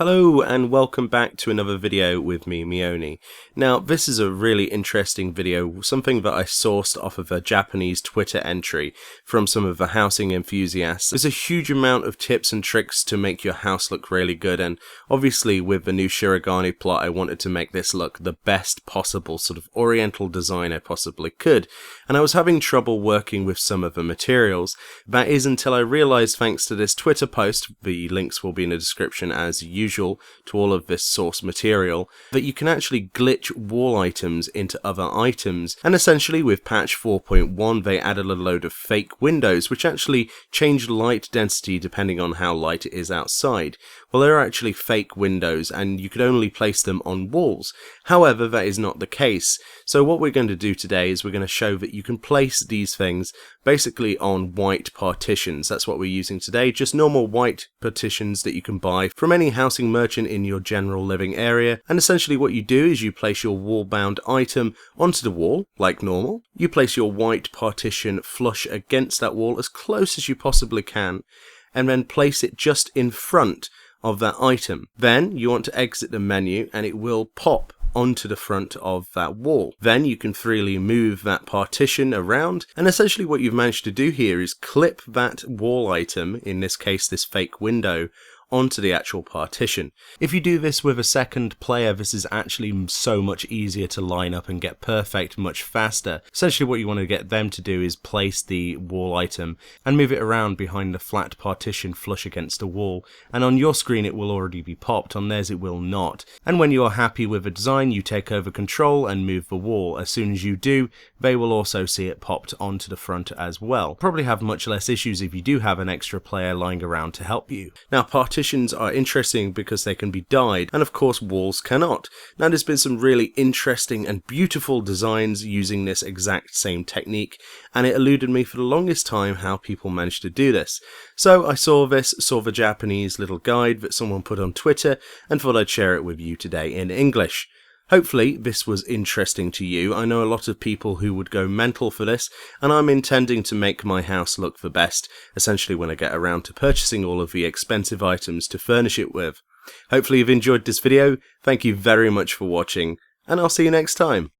Hello and welcome back to another video with me, Meoni. Now this is a really interesting video, something that I sourced off of a Japanese Twitter entry from some of the housing enthusiasts. There's a huge amount of tips and tricks to make your house look really good, and obviously with the new Shirogane plot I wanted to make this look the best possible sort of oriental design I possibly could, and I was having trouble working with some of the materials. That is until I realized, thanks to this Twitter post, the links will be in the description as usual to all of this source material, that you can actually glitch wall items into other items, and essentially with patch 4.1 they added a load of fake windows which actually change light density depending on how light it is outside. Well, they're actually fake windows and you could only place them on walls. However, that is not the case. So what we're going to do today is we're going to show that you can place these things basically on white partitions. That's what we're using today, just normal white partitions that you can buy from any housing merchant in your general living area. And essentially what you do is you place your wall bound item onto the wall like normal. You place your white partition flush against that wall as close as you possibly can, and then place it just in front of that item. Then you want to exit the menu and it will pop onto the front of that wall. Then you can freely move that partition around, and essentially what you've managed to do here is clip that wall item, in this case this fake window, onto the actual partition. If you do this with a second player, this is actually so much easier to line up and get perfect much faster. Essentially what you want to get them to do is place the wall item and move it around behind the flat partition flush against the wall, and on your screen it will already be popped, on theirs it will not. And when you are happy with the design, you take over control and move the wall. As soon as you do, they will also see it popped onto the front as well. Probably have much less issues if you do have an extra player lying around to help you. Now partitions are interesting because they can be dyed, and of course walls cannot. Now there's been some really interesting and beautiful designs using this exact same technique, and it eluded me for the longest time how people managed to do this. So I saw the Japanese little guide that someone put on Twitter and thought I'd share it with you today in English. Hopefully this was interesting to you. I know a lot of people who would go mental for this, and I'm intending to make my house look the best, essentially when I get around to purchasing all of the expensive items to furnish it with. Hopefully you've enjoyed this video, thank you very much for watching, and I'll see you next time.